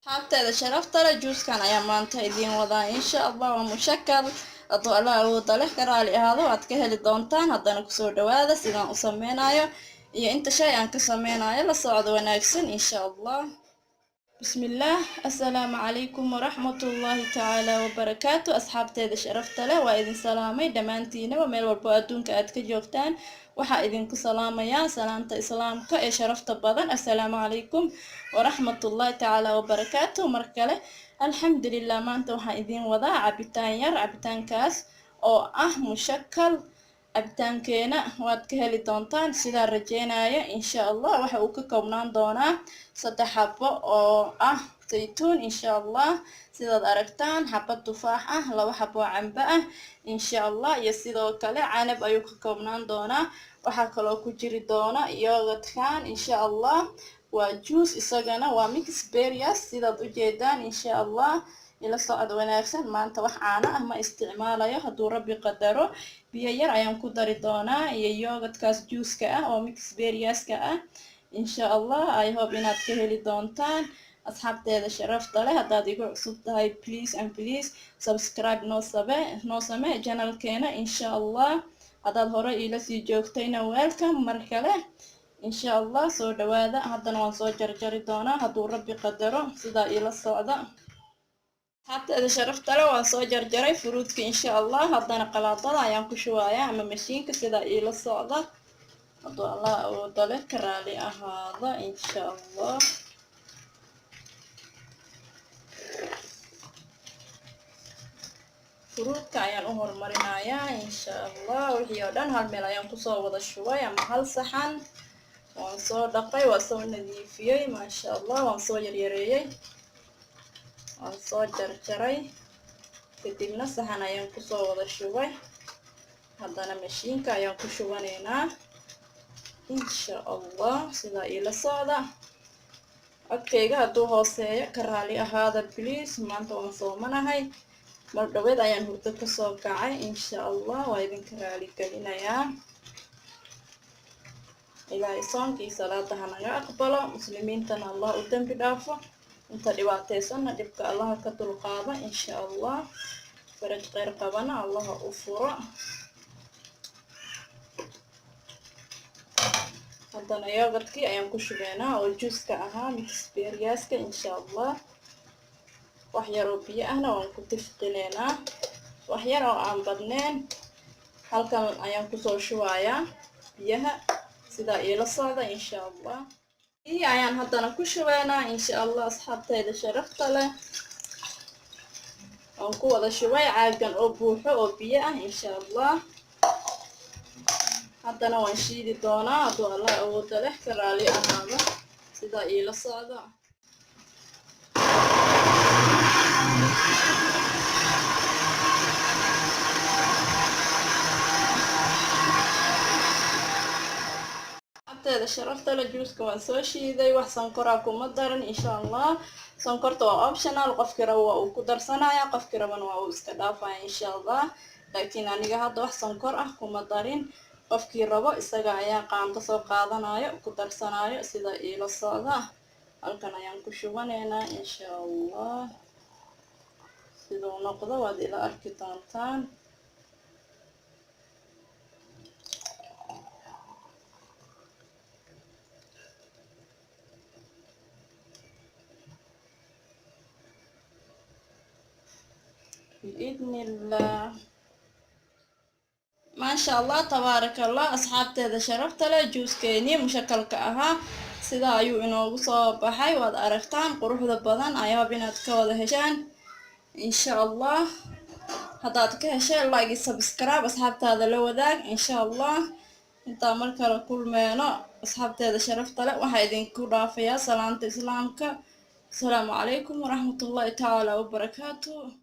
حتى إذا شرفت له جوز كان أيام ما أنت يدين وضع إن شاء الله ومشكل أضوء له وطلع كرالي هذا وأتكهل الدونتان هذا نكسور هذا سيدان أسمينايو يا أنت شيء أنك سمينايو لصعد ونكسن إن شاء الله. بسم الله. السلام عليكم ورحمة الله تعالى وبركاته. أصحاب تيدا شرفت له وإذن سلامي دمانتين وميل والبوادون كأدك جوفتان وحا إذن كسلامي يا سلامة إسلامك إيه شرفت بضن. السلام عليكم ورحمة الله تعالى وبركاته. مركلة الحمد لله ما أنت وحا إذن وضع عبتان ير عبتان كاس أو مشكل cabitaankeena waad ka heli doontaan sidaan rajeynaya insha Allah. waxa uu ka koobnaan doonaa 3 xabo oo saytuun insha Allah, sidaad aragtaan xabad tufaax 2 xabo cambe insha Allah, iyo sidoo kale canab ayuu ka koobnaan doonaa. waxa kale oo ku jiri doona yogurtkan insha Allah, waa juice isagana waa mixed berries sidaad u jeedaan insha Allah. ila socod wanaagsan maanta wax caana ma isticmaalayo haduu rabbi qadaro. biyo yar ayaan ku dari doonaa iyo yogurtkaas juice-ka oo mixed berries-ka insha Allah. I hope inaad ka heli doontaan asxaabteeda sharafta leh. haddaad igu cusub tahay please and please subscribe noo samee channelkeena insha Allah. haddaad hore ila sii joogtayna welcome mar kale insha Allah. soo dhawaada. haddana waan soo jarjari doonaa haduu rabbi qadaro sidaa ila socda. حتى إذا شرفت له وصو جرجري فروتك إن شاء الله. هذا قلاطة أيام كشوايا أما مشين كسيدا إلى الصعدة هذا الله وضله كرالي هذا إن شاء الله. فروتك أيام أمور مرينايا إن شاء الله. وحيودان هالميل أيام كسو وضا شوية محل صحن وانصو دقي وانصو نذيفيي ما شاء الله. وانصو يريريي waan soo jarjaray kadibna saxan ayaan ku soo wada shubay. haddana mashiinka ayaan ku shubanaynaa insha Allah. sidaa ila socda. codkayga hadduu hooseeyo ka raali ahaada please. maanta waan soomanahay mar dhaweed ayaan hurdo ka soo kacay insha Allah. waa idinka raali gelinayaa. ilaahay soonkii salaada ha naga aqbalo, muslimiintana Allah u dambi dhaafo, inta dhibaataysanna dhibka Allah ka dulqaada insha Allah. faraj khayr qabana Allah u furo. haddana yogurtkii ayaan ku shubaynaa oo juice-ka ahaa mixed berries-ka insha Allah. wax yar oo biyo ahna waan ku tifqinaynaa, wax yar oo aan badnayn. halkan ayaan ku soo shubayaa biyaha sidaa ila socda insha Allah. ayaan haddana ku shubaynaa insha Allah. asxaabtayda sharafta leh aan ku wada shubay caagan oo buuxo oo biyo insha Allah. haddana waan shiidi doonaa hadduu Allah awoodo leh ka raali ahaado sidaa ila socda. هذا شرفت له جوزك وان سو شيداي wax sankora kuma daran insha Allah. sankorta waa optional, qofkii rabo waa uu ku darsanaya, qofkii rabana waa uu iska dhaafaya insha Allah. laakiin aniga hadda wax sankor kuma darin. qofkii rabo isaga ayaa qaanto soo qaadanayo ku darsanayo sida ila socda. halkan ayaan ku shubanaynaa insha Allah. sidoo noqdo waad ila arki doontaan. بإذن الله ما شاء الله تبارك الله. أصحاب تهذا شرفت له جوز كيني مشكل كأها سيدا أيو إنو صوب بحي واد أرختان قروح ذبضان أيها بينات كواد هشان إن شاء الله. هداتك هشان لايك سبسكرايب. أصحاب تهذا لو ذاك إن شاء الله. انت مركا كل مينو. أصحاب تهذا شرفت له وحيدين كرافيا سلامة إسلامك. السلام عليكم ورحمة الله تعالى وبركاته.